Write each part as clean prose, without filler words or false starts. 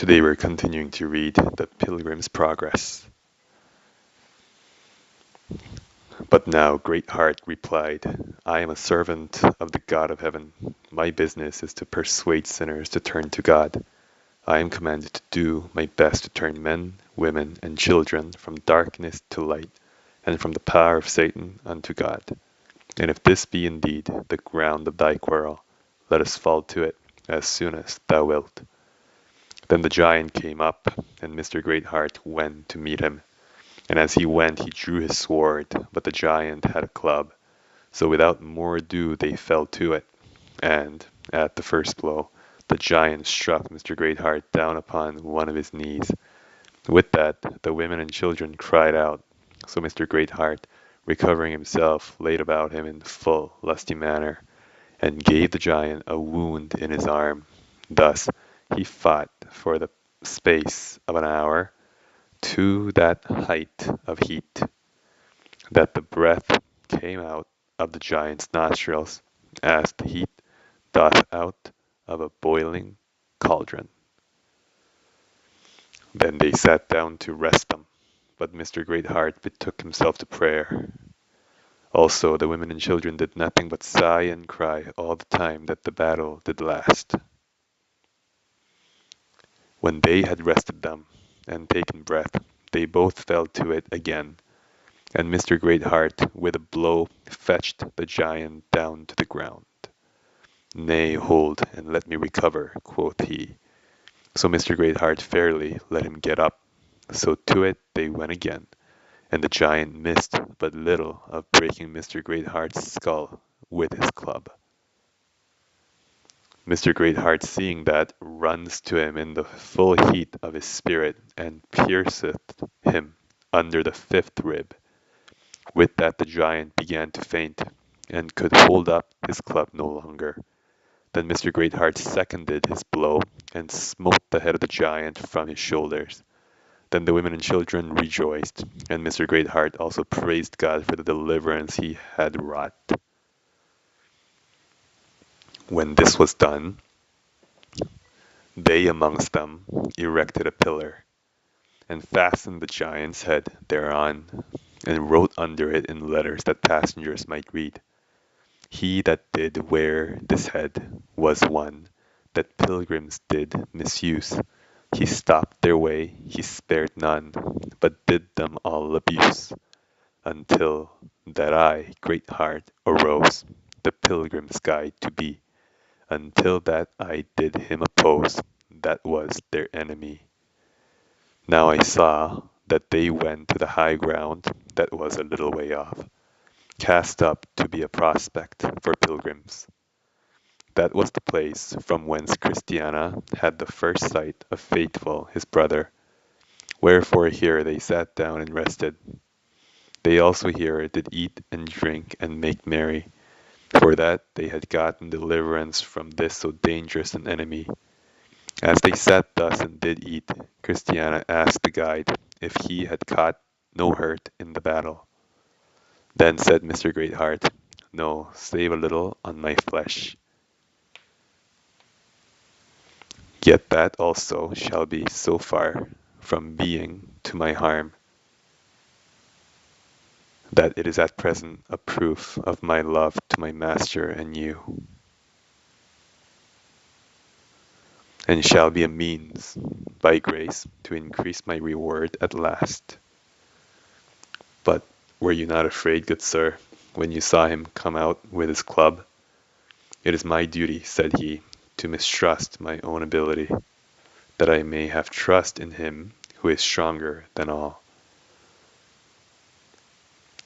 Today we're continuing to read the Pilgrim's Progress. But now Greatheart replied, I am a servant of the God of heaven. My business is to persuade sinners to turn to God. I am commanded to do my best to turn men, women, and children from darkness to light, and from the power of Satan unto God. And if this be indeed the ground of thy quarrel, let us fall to it as soon as thou wilt. Then the giant came up, and Mr. Greatheart went to meet him. And as he went, he drew his sword, but the giant had a club. So without more ado, they fell to it. And, at the first blow, the giant struck Mr. Greatheart down upon one of his knees. With that, the women and children cried out. So Mr. Greatheart, recovering himself, laid about him in full lusty manner, and gave the giant a wound in his arm. Thus he fought for the space of an hour, to that height of heat, that the breath came out of the giant's nostrils, as the heat doth out of a boiling cauldron. Then they sat down to rest them, but Mr. Greatheart betook himself to prayer. Also the women and children did nothing but sigh and cry all the time that the battle did last. When they had rested them, and taken breath, they both fell to it again, and Mr. Greatheart with a blow fetched the giant down to the ground. Nay, hold, and let me recover, quoth he. So Mr. Greatheart fairly let him get up. So to it they went again, and the giant missed but little of breaking Mr. Greatheart's skull with his club. Mr. Greatheart, seeing that, runs to him in the full heat of his spirit, and pierceth him under the fifth rib. With that the giant began to faint, and could hold up his club no longer. Then Mr. Greatheart seconded his blow, and smote the head of the giant from his shoulders. Then the women and children rejoiced, and Mr. Greatheart also praised God for the deliverance he had wrought. When this was done, they amongst them erected a pillar, and fastened the giant's head thereon, and wrote under it in letters that passengers might read. He that did wear this head was one that pilgrims did misuse. He stopped their way, he spared none, but did them all abuse, until that I, Greatheart, arose, the pilgrim's guide to be, until that I did him oppose, that was their enemy. Now I saw that they went to the high ground that was a little way off, cast up to be a prospect for pilgrims. That was the place from whence Christiana had the first sight of Faithful his brother. Wherefore here they sat down and rested. They also here did eat and drink and make merry, for that they had gotten deliverance from this so dangerous an enemy. As they sat thus and did eat, Christiana asked the guide if he had caught no hurt in the battle. Then said Mr. Greatheart, No, save a little on my flesh. Yet that also shall be so far from being to my harm, that it is at present a proof of my love to my master and you, and shall be a means, by grace, to increase my reward at last. But were you not afraid, good sir, when you saw him come out with his club? It is my duty, said he, to mistrust my own ability, that I may have trust in him who is stronger than all.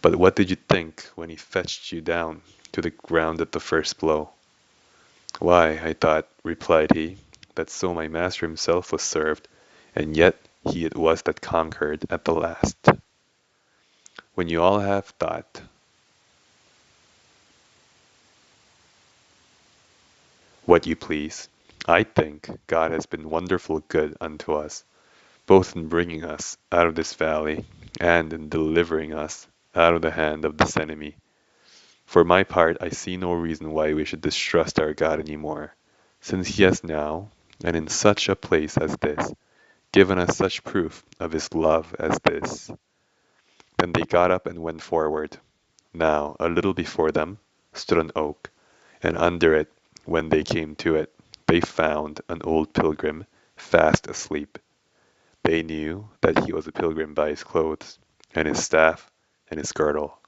But what did you think when he fetched you down to the ground at the first blow? Why, I thought, replied he, that so my master himself was served, and yet he it was that conquered at the last. When you all have thought what you please, I think God has been wonderful good unto us, both in bringing us out of this valley, and in delivering us out of the hand of this enemy. For my part, I see no reason why we should distrust our God any more, since he has now, and in such a place as this, given us such proof of his love as this. Then they got up and went forward. Now, a little before them stood an oak, and under it, when they came to it, they found an old pilgrim fast asleep. They knew that he was a pilgrim by his clothes, and his staff, and his girdle.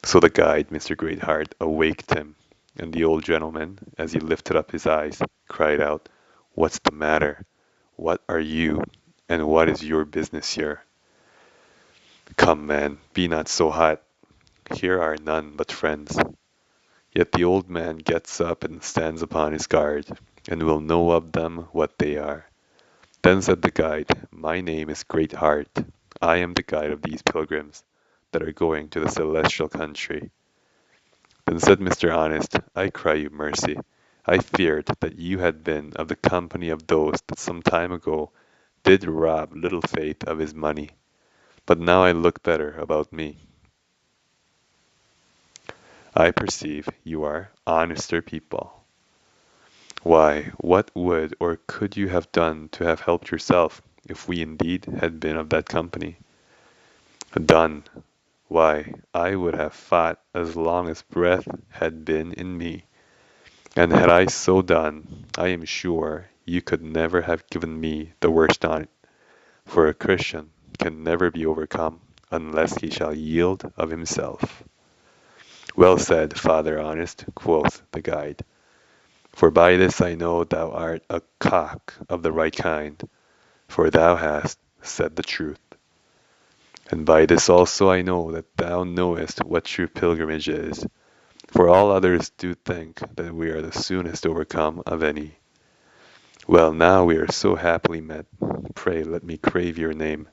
So the guide, Mr. Greatheart, awaked him, and the old gentleman, as he lifted up his eyes, cried out, "What's the matter? What are you, and what is your business here? Come, man, be not so hot. Here are none but friends." Yet the old man gets up and stands upon his guard, and will know of them what they are. Then said the guide, "My name is Greatheart. I am the guide of these pilgrims that are going to the celestial country." Then said Mr. Honest, "I cry you mercy. I feared that you had been of the company of those that some time ago did rob Little Faith of his money. But now I look better about me. I perceive you are honester people. Why, what would or could you have done to have helped yourself, if we indeed had been of that company? Done! Why, I would have fought as long as breath had been in me, and had I so done, I am sure you could never have given me the worst on't, for a Christian can never be overcome unless he shall yield of himself." "Well said, Father Honest," quoth the guide, "for by this I know thou art a cock of the right kind, for thou hast said the truth. And by this also I know that thou knowest what true pilgrimage is, for all others do think that we are the soonest overcome of any. Well, now we are so happily met, pray let me crave your name,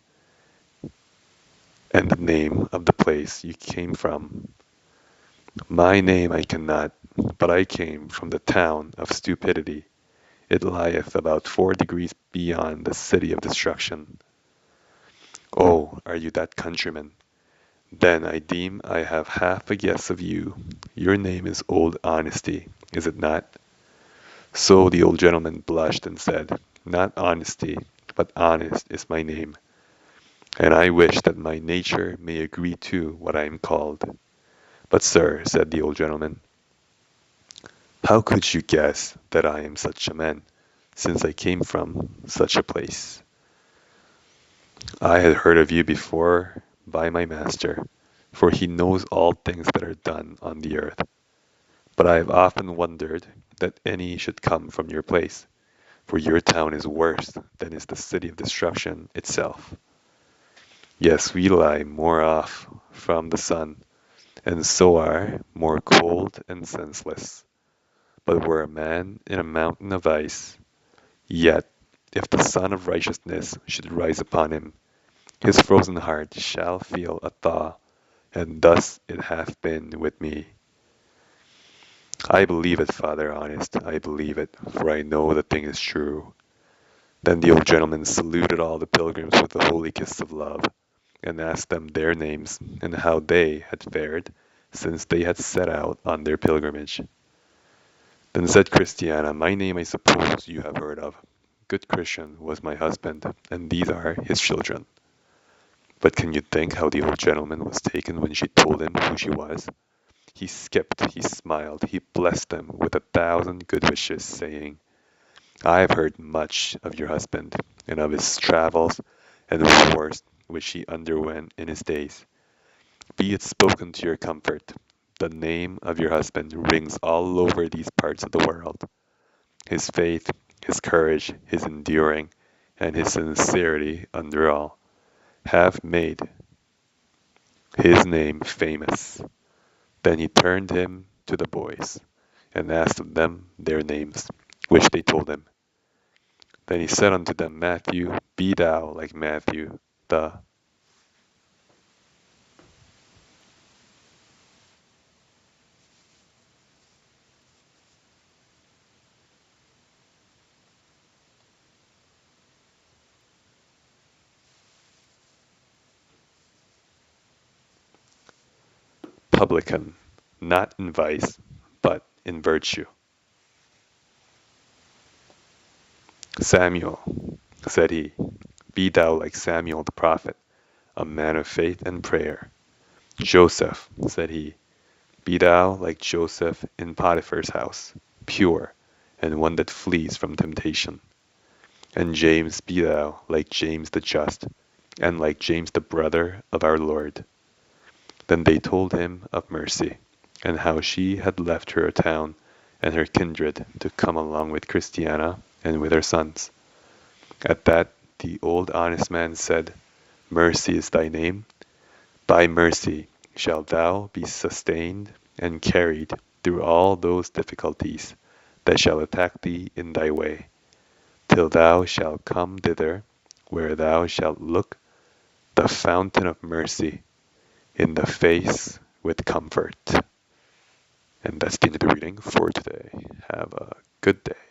and the name of the place you came from." "My name I cannot, but I came from the town of Stupidity. It lieth about 4 degrees beyond the city of Destruction." "Oh, are you that countryman? Then I deem I have half a guess of you. Your name is Old Honesty, is it not?" So the old gentleman blushed and said, "Not Honesty, but Honest is my name, and I wish that my nature may agree to what I am called." "But, sir," said the old gentleman, "how could you guess that I am such a man, since I came from such a place?" "I had heard of you before by my master, for he knows all things that are done on the earth. But I have often wondered that any should come from your place, for your town is worse than is the city of Destruction itself. Yes, we lie more off from the sun, and so are more cold and senseless. But were a man in a mountain of ice, yet if the sun of righteousness should rise upon him, his frozen heart shall feel a thaw, and thus it hath been with me." "I believe it, Father Honest, I believe it, for I know the thing is true." Then the old gentleman saluted all the pilgrims with a holy kiss of love, and asked them their names, and how they had fared since they had set out on their pilgrimage. Then said Christiana, "My name I suppose you have heard of. Good Christian was my husband, and these are his children." But can you think how the old gentleman was taken when she told him who she was? He skipped, he smiled, he blessed them with 1,000 good wishes, saying, "I have heard much of your husband, and of his travels and wars which he underwent in his days. Be it spoken to your comfort, the name of your husband rings all over these parts of the world. His faith, his courage, his enduring, and his sincerity under all, have made his name famous." Then he turned him to the boys, and asked them their names, which they told him. Then he said unto them, "Matthew, be thou like Matthew the publican, not in vice, but in virtue." Samuel, said he, be thou like Samuel the prophet, a man of faith and prayer. Joseph, said he, be thou like Joseph in Potiphar's house, pure, and one that flees from temptation. And James, be thou like James the just, and like James the brother of our Lord. Then they told him of Mercy, and how she had left her town and her kindred to come along with Christiana and with her sons. At that the old honest man said, Mercy is thy name. By mercy shalt thou be sustained and carried through all those difficulties that shall attack thee in thy way, till thou shalt come thither where thou shalt look the fountain of mercy in the face with comfort. And that's the end of the reading for today. Have a good day.